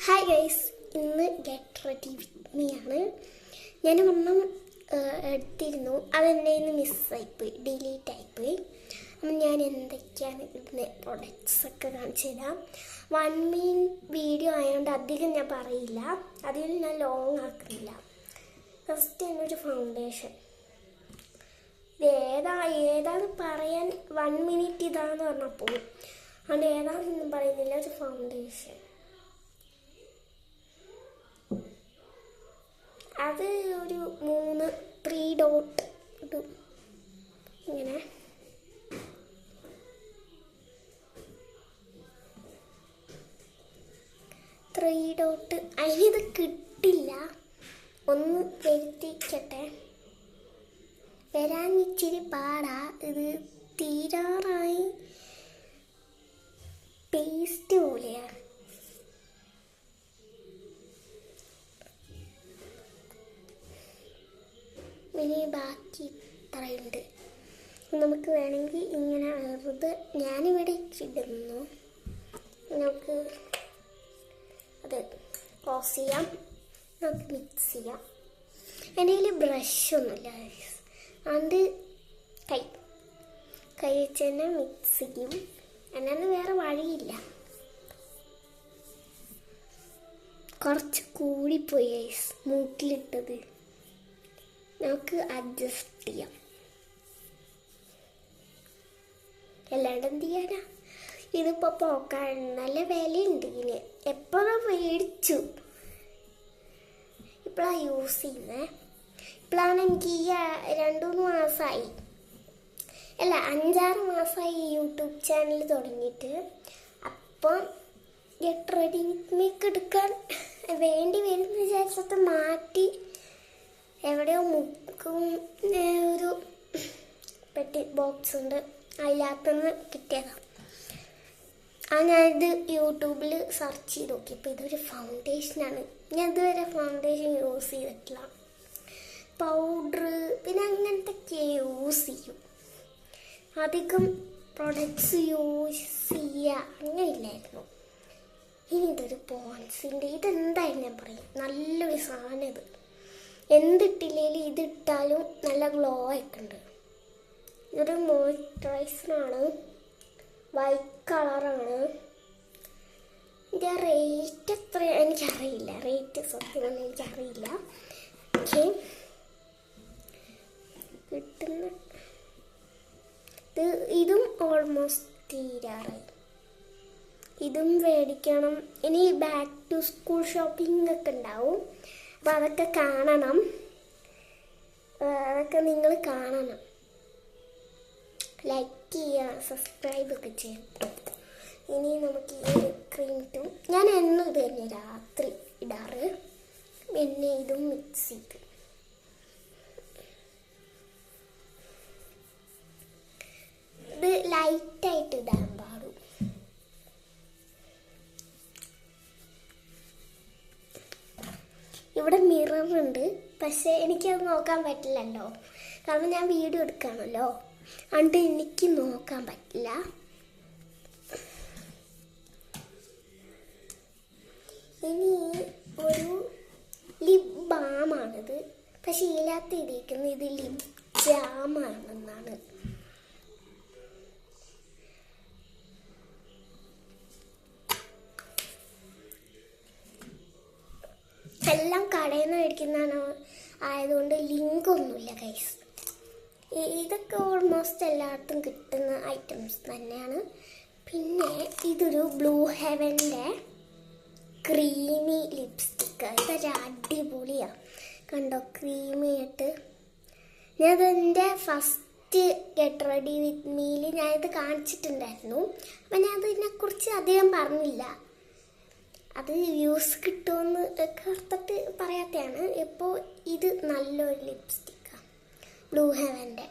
Hi guys, ഇന്ന് get ready with me ആണ്. ഞാൻ ഒന്നും എടുത്തിരുന്നു, അതെന്നെ ഇന്ന് മിസ്സായിപ്പോയി, ഡിലീറ്റ് ആയിപ്പോയി. അപ്പം ഞാൻ എന്തൊക്കെയാണ് ഇടുന്ന പ്രൊഡക്ട്സ് ഒക്കെ കാണിച്ചു തരാം. 1 മിനിറ്റ് വീഡിയോ ആയതുകൊണ്ട് അധികം ഞാൻ പറയില്ല, അതിൽ ഞാൻ ലോങ് ആക്കുന്നില്ല. ഫസ്റ്റ് എന്നൊരു ഫൗണ്ടേഷൻ, ഇത് ഏതാന്ന് പറയാൻ 1 മിനിറ്റ് ഇതാന്ന് പറഞ്ഞാൽ പോകും. അതുകൊണ്ട് ഏതാണെന്നൊന്നും പറയുന്നില്ല. ഒരു ഫൗണ്ടേഷൻ, അത് ഒരു 3 ഡോട്ട് ഇടും ഇങ്ങനെ. ഡോട്ട് അതിനിത് കിട്ടില്ല, ഒന്ന് വരുത്തിക്കട്ടെ. വരാൻ ഇച്ചിരി പാടാ, ഇത് തീരാറായി. പേസ്റ്റ് പോലെയാണ്. ഇനി ബാക്കി ഇത്രയുണ്ട്. നമുക്ക് വേണമെങ്കിൽ ഇങ്ങനെ വെറുതെ ഞാനിവിടെ ഇടുന്നു. നമുക്ക് അത് ക്ലോസ് ചെയ്യാം, നമുക്ക് മിക്സ് ചെയ്യാം. എൻ്റെ കയ്യിൽ ബ്രഷൊന്നുമില്ല, അതുകൊണ്ട് കൈ വെച്ച് തന്നെ മിക്സ് ചെയ്യും. എന്നാണ് വേറെ വഴിയില്ല. കുറച്ച് കൂടിപ്പോയി മൂക്കിലിട്ടത്, നമുക്ക് അഡ്ജസ്റ്റ് ചെയ്യാം. എല്ലാവരും എന്ത് ചെയ്യാനാ, ഇതിപ്പോൾ പോക്കാൻ നല്ല വിലയുണ്ട് ഇതിന്. എപ്പോഴും മേടിച്ചു, ഇപ്പോഴാണ് യൂസ് ചെയ്യുന്നത്. ഇപ്പോഴാണ് എനിക്ക് ഈ 2-3 മാസമായി, അല്ല 5-6 മാസമായി യൂട്യൂബ് ചാനൽ തുടങ്ങിയിട്ട്. അപ്പം ഗെറ്റ് റെഡി വിത്ത് മീ എടുക്കാൻ വേണ്ടി വരുന്ന വിചാരിച്ചിട്ട് മാറ്റി എവിടെയോ മുക്കും ഒരു പെട്ടി ബോക്സ് ഉണ്ട്, അതിനകത്തുനിന്ന് കിട്ടിയതാണ്. ഞാനിത് യൂട്യൂബിൽ സെർച്ച് ചെയ്ത് നോക്കി. അപ്പോൾ ഇതൊരു ഫൗണ്ടേഷനാണ്. ഞാൻ ഇതുവരെ ഫൗണ്ടേഷൻ യൂസ് ചെയ്തിട്ടില്ല. പൗഡർ പിന്നെ അങ്ങനത്തെ യൂസ് ചെയ്യും. അധികം പ്രൊഡക്ട്സ് യൂസ് ചെയ്യുക അങ്ങനെയില്ലായിരുന്നു. ഇനി ഇതൊരു പോൺസിൻ്റെ, ഇതെന്തായാലും ഞാൻ പറയും, നല്ലൊരു സാധനം. ഇത് എന്തിട്ടില്ലേലും ഇതിട്ടാലും നല്ല ഗ്ലോ ഒക്കെ ഉണ്ട്. ഇതൊരു മോയ്സ്ചറൈസറാണ്, വൈറ്റ് കളറാണ്. ഇതിൻ്റെ റേറ്റ് എത്ര എനിക്കറിയില്ല, റേറ്റ് സത്യമൊന്നും എനിക്കറിയില്ല. ഓക്കെ, കിട്ടുന്ന ഇതും ഓൾമോസ്റ്റ് തീരാറായി. ഇതും മേടിക്കണം. ഇനി ബാക്ക് ടു സ്കൂൾ ഷോപ്പിംഗ് ഒക്കെ ഉണ്ടാവും, അപ്പോൾ അതൊക്കെ കാണണം. അതൊക്കെ നിങ്ങൾ കാണണം, ലൈക്ക് ചെയ്യുക, സബ്സ്ക്രൈബ് ഒക്കെ ചെയ്യട്ടോ. ഇനി നമുക്ക് ഈ ഒരു ക്രീം ഇട്ടു. ഞാൻ എന്നും ഇത് തന്നെ രാത്രി ഇടാറ്. പിന്നെ ഇതും മിക്സ് ചെയ്ത് ഇത് ലൈറ്റായിട്ട് ഇടാൻ പാടും. ഇവിടെ മിററുണ്ട്, പക്ഷെ എനിക്കത് നോക്കാൻ പറ്റില്ലല്ലോ, കാരണം ഞാൻ വീഡിയോ എടുക്കുകയാണല്ലോ. അതുകൊണ്ട് എനിക്ക് നോക്കാൻ പറ്റില്ല. ഇനി ഒരു ലിപ് ബാമാണിത്, പക്ഷെ ഇതിനകത്ത് ഇരിക്കുന്നത് ഇത് ലിപ് ജാമാണെന്നാണ്. എല്ലാം കടയിൽ നിന്ന് മേടിക്കുന്നതാണ് ആയതുകൊണ്ട് ലിങ്ക് ഒന്നുമില്ല ഗൈസ്. ഇതൊക്കെ ഓൾമോസ്റ്റ് എല്ലായിടത്തും കിട്ടുന്ന ഐറ്റംസ് തന്നെയാണ്. പിന്നെ ഇതൊരു ബ്ലൂ ഹെവൻ്റെ ക്രീമി ലിപ്സ്റ്റിക്ക്. ഇതൊരു അടിപൊളിയാണ്, കണ്ടോ, ക്രീമി ആയിട്ട്. ഞാനതെൻ്റെ ഫസ്റ്റ് ഗെറ്റ് റെഡി വിത്ത് മീയിൽ ഞാനിത് കാണിച്ചിട്ടുണ്ടായിരുന്നു. അപ്പം ഞാൻ അതിനെക്കുറിച്ച് അധികം പറഞ്ഞില്ല, അത് വ്യൂസ് കിട്ടുമെന്ന് ഓർത്തിട്ട് പറയാത്തതാണ്. ഇപ്പോൾ ഇത് നല്ലൊരു ലിപ്സ്റ്റിക്കാണ്, ബ്ലൂ ഹെവൻ്റെ.